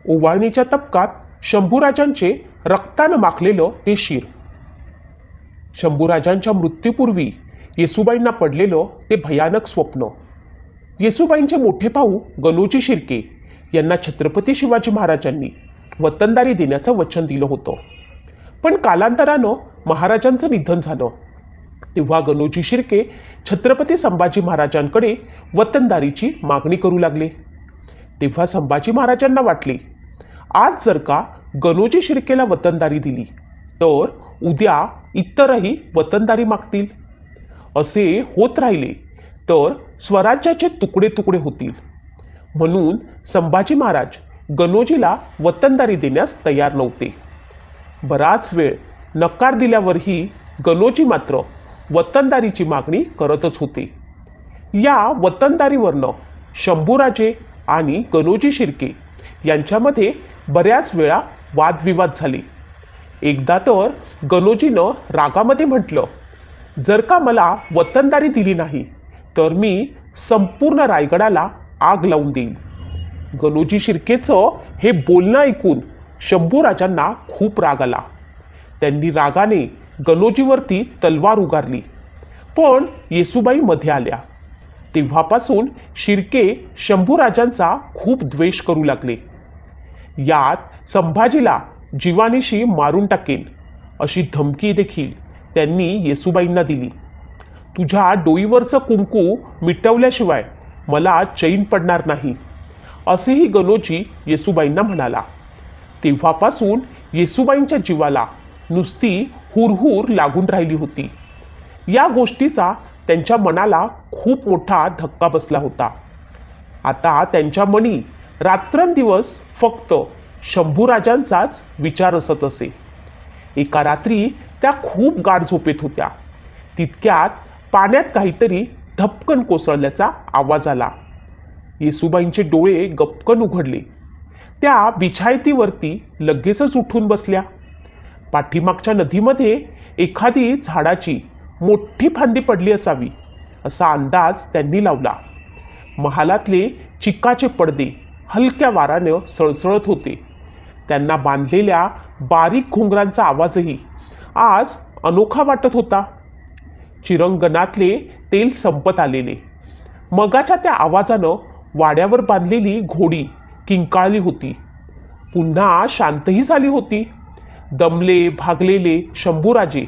ओवाळणीच्या तपकात शंभूराजांचे रक्तानं माखलेलं ते शिर. शंभूराजांच्या मृत्यूपूर्वी येसूबाईंना पडलेलं ते भयानक स्वप्न. येसूबाईंचे मोठे भाऊ गणोजी शिर्के यांना छत्रपती शिवाजी महाराजांनी वतनदारी देण्याचं वचन दिलं होतं. पण कालांतरानं महाराजांचं निधन झालं. तेव्हा गणोजी शिर्के छत्रपती संभाजी महाराजांकडे वतनदारीची मागणी करू लागले. तेव्हा संभाजी महाराजांना वाटले, आज जर का गणोजी शिर्केला वतनदारी दिली तर उद्या इतरही वतनदारी मागतील. असे होत राहिले तर स्वराज्याचे तुकडे तुकडे होतील. म्हणून संभाजी महाराज गणोजीला वतनदारी देण्यास तयार नव्हते. बराच वेळ नकार दिल्यावरही गणोजी मात्र वतनदारीची मागणी करतच होते. या वतनदारीवरनं शंभूराजे आणि गणोजी शिर्के यांच्यामध्ये बऱ्याच वेळा वादविवाद झाले. एकदा तर गणोजीनं रागामध्ये म्हटलं, जर का मला वतनदारी दिली नाही तर मी संपूर्ण रायगडाला आग लावून देईन. गणोजी शिर्केचं हे बोलणं ऐकून शंभूराजांना खूप राग आला. त्यांनी रागाने गणोजीवरती तलवार उगारली. पण येसूबाई मध्ये आल्या. तेव्हापासून शिर्के शंभूराजांचा खूप द्वेष करू लागले. यात संभाजीला जीवानीशी मारून टाकेन अशी धमकी देखील त्यांनी येसूबाईंना दिली. तुझ्या डोईवरचं कुंकू मिटवल्याशिवाय मला चैन पडणार नाही असेही गणोजी येसूबाईंना म्हणाला. तेव्हापासून येसूबाईंच्या जीवाला नुसती हुरहुर लागून राहिली होती. या गोष्टीचा त्यांच्या मनाला खूप मोठा धक्का बसला होता. आता त्यांच्या मनी रात्रंदिवस फक्त शंभूराजांचाच विचार असत असे. एका रात्री त्या खूप गाढ झोपेत होत्या. तितक्यात पाण्यात काहीतरी धपकन कोसळल्याचा आवाज आला. येसूबाईंचे डोळे गपकन उघडले. त्या बिछायतीवरती लगेचच उठून बसल्या. पाठीमागच्या नदीमध्ये एखादी झाडाची मोठी फांदी पडली असावी असा अंदाज त्यांनी लावला. महालातले चिकाचे पडदे हलक्या वारानं सळसळत होते. त्यांना बांधलेल्या बारीक घुंगरांचा आवाजही आज अनोखा वाटत होता. चिरंगणातले तेल संपत आलेले. मगाच्या त्या आवाजानं वाड्यावर बांधलेली घोडी किंकाळली होती. पुन्हा शांतही झाली होती. दमले भागलेले शंभूराजे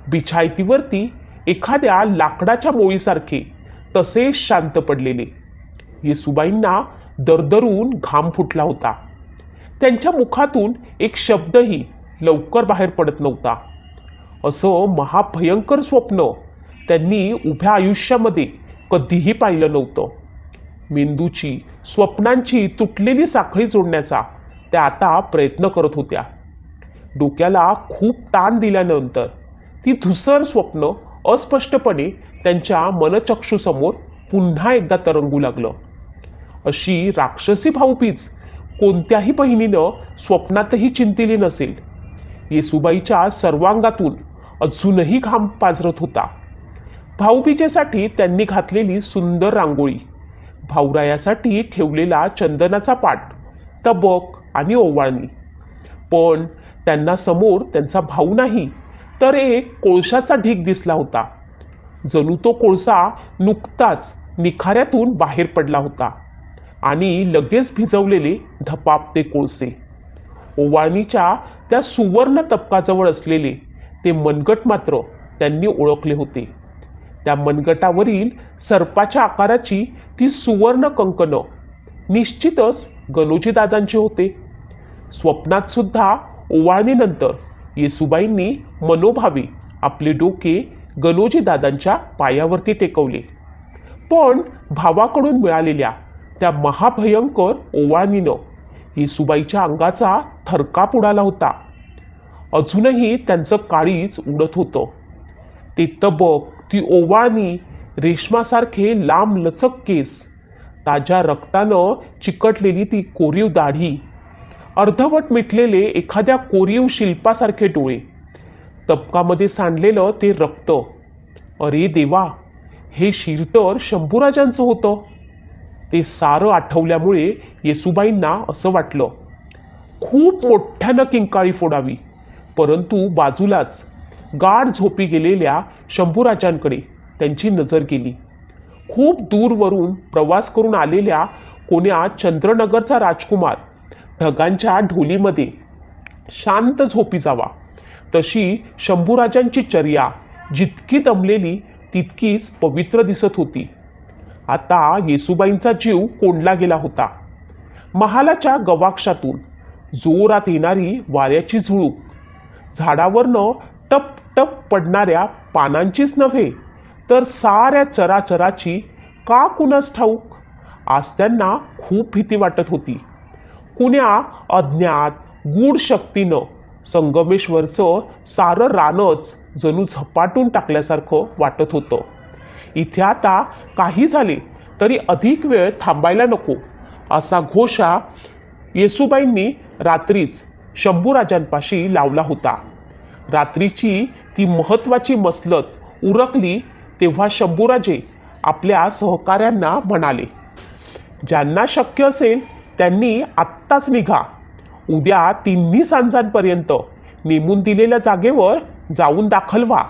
बिछायतीवरती एखाद्या लाकडाच्या मोळीसारखे तसेच शांत पडलेले. येसूबाईंना दरदरून घाम फुटला होता. त्यांच्या मुखातून एक शब्दही लवकर बाहेर पडत नव्हता. असं महाभयंकर स्वप्न त्यांनी उभ्या आयुष्यामध्ये कधीही पाहिलं नव्हतं. मेंदूची स्वप्नांची तुटलेली साखळी जोडण्याचा त्या आता प्रयत्न करत होत्या. डोक्याला खूप ताण दिल्यानंतर ती धुसर स्वप्न अस्पष्टपणे त्यांच्या मनचक्षुसमोर पुन्हा एकदा तरंगू लागलं. अशी राक्षसी भाऊबीज कोणत्याही बहिणीनं स्वप्नातही चिंतिली नसेल. येसूबाईच्या सर्वांगातून अजूनही घाम पाझरत होता. भाऊबीजेसाठी त्यांनी घातलेली सुंदर रांगोळी, भाऊरायासाठी ठेवलेला चंदनाचा पाट, तबक आणि ओवाळणी. पण त्यांना समोर त्यांचा भाऊ नाही तर एक कोळशाचा ढीग दिसला होता. जणू तो कोळसा नुकताच निखाऱ्यातून बाहेर पडला होता आणि लगेच भिजवलेले धपापते कोळसे. ओवाळणीच्या त्या सुवर्ण तपकाजवळ असलेले ते मनगट मात्र त्यांनी ओळखले होते. त्या मनगटावरील सर्पाच्या आकाराची ती सुवर्ण कंकणं निश्चितच गणोजी दादांचे होते. स्वप्नात सुद्धा ओवाळणीनंतर येसूबाईंनी मनोभावे आपले डोके गणोजी दादांच्या पायावरती टेकवले. पण भावाकडून मिळालेल्या त्या महाभयंकर ओवाळणीनं येसूबाईच्या अंगाचा थरकाप उडाला होता. अजूनही त्यांचं काळीज उडत होतं. ते तबक, ती ओवाळणी, रेशमासारखे लांब लचक केस, ताज्या रक्तानं चिकटलेली ती कोरीव दाढी, अर्धवट मिटलेले एखाद्या कोरीव शिल्पासारखे डोळे, तबकामध्ये सांडलेलं ते रक्त. अरे देवा, हे शिर तर शंभूराजांचं होतं. ते सारं आठवल्यामुळे येसूबाईंना असं वाटलं खूप मोठ्यानं किंकाळी फोडावी, परंतु बाजूलाच गाढ झोपी गेलेल्या शंभूराजांकडे त्यांची नजर गेली. खूप दूरवरून प्रवास करून आलेल्या कोण्या चंद्रनगरचा राजकुमार ढगांच्या ढोलीमध्ये शांत झोपी जावा, तशी शंभूराजांची चर्या जितकी दमलेली तितकीच पवित्र दिसत होती. आता येसूबाईंचा जीव कोंडला गेला होता. महालाच्या गवाक्षातून जोरात येणारी वाऱ्याची झुळूक, झाडावरनं टप टप पडणाऱ्या पानांचीच नव्हे तर साऱ्या चराचराची का कुणास ठाऊक, आज त्यांना खूप भीती वाटत होती. कुण्या अज्ञात गूढ शक्तीनं संगमेश्वरचं सारं रानच जणू झपाटून टाकल्यासारखं वाटत होतं. इथे आता काही झाले तरी अधिक वेळ थांबायला नको, असा घोषा येसूबाईंनी रात्रीच शंभूराजांपाशी लावला होता. रात्रीची ती महत्त्वाची मसलत उरकली तेव्हा शंभूराजे आपल्या सहकाऱ्यांना म्हणाले, ज्यांना शक्य असेल त्यांनी आत्ताच निघा. उद्या तिन्ही सांजांपर्यंत नेमून दिलेल्या जागेवर जाऊन दाखल व्हा.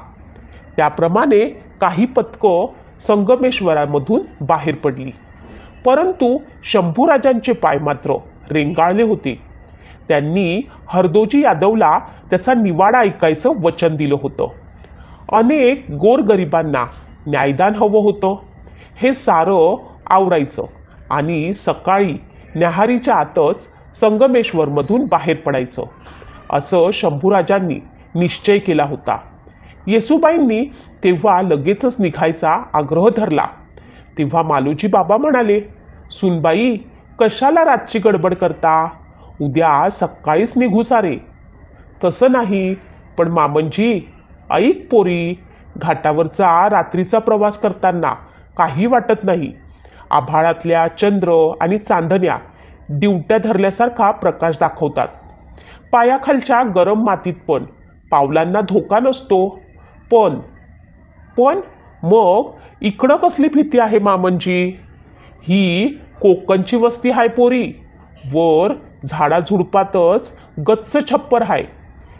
त्याप्रमाणे काही पथकं संगमेश्वरामधून बाहेर पडली, परंतु शंभूराजांचे पाय मात्र रेंगाळले होते. त्यांनी हरदोजी यादवला त्याचा निवाडा ऐकायचं वचन दिलं होतं. अनेक गोरगरिबांना न्यायदान हवं होतं. हे सारं आवरायचं आणि सकाळी न्याहारीच्या आतच संगमेश्वरमधून बाहेर पडायचं, असं शंभूराजांनी निश्चय केला होता. येसूबाईंनी तेव्हा लगेचच निघायचा आग्रह धरला. तेव्हा मालोजी बाबा म्हणाले, सुनबाई, कशाला रातची गडबड करता? उद्या सकाळीच निघू सारे. तसं नाही, पण मामनजी, ऐक पोरी, घाटावरचा रात्रीचा प्रवास करताना काही वाटत नाही. आभाळातल्या चंद्र आणि चांदण्या दिवट्या धरल्यासारखा प्रकाश दाखवतात. पायाखालच्या गरम मातीत पण पावलांना धोका नसतो. पण मग इकडं कसली भीती आहे मामनजी? ही कोकणची वस्ती आहे पोरी. वर झाडाझुडपातच गच्च छप्पर आहे.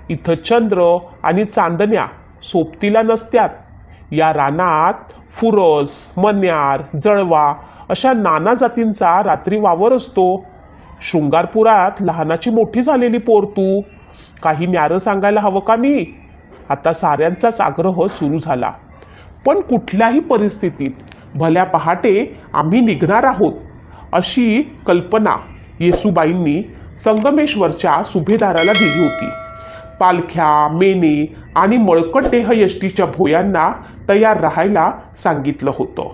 इथं चंद्र आणि चांदण्या सोबतीला नसत्यात. या रानात फुरस, मन्यार, जळवा अशा नाना जातींचा रात्री वावर असतो. शृंगारपुरात लहानाची मोठी झालेली पोर तू. काही न्यारं सांगायला हवं का मी? आता साऱ्यांचाच आग्रह सुरू झाला. पण कुठल्याही परिस्थितीत भल्या पहाटे आम्ही निघणार आहोत, अशी कल्पना येसूबाईंनी संगमेश्वरच्या सुभेदाराला दिली होती. पालख्या, मेने आणि मळकट देह यष्टीच्या भोयांना तयार राहायला सांगितलं होतं.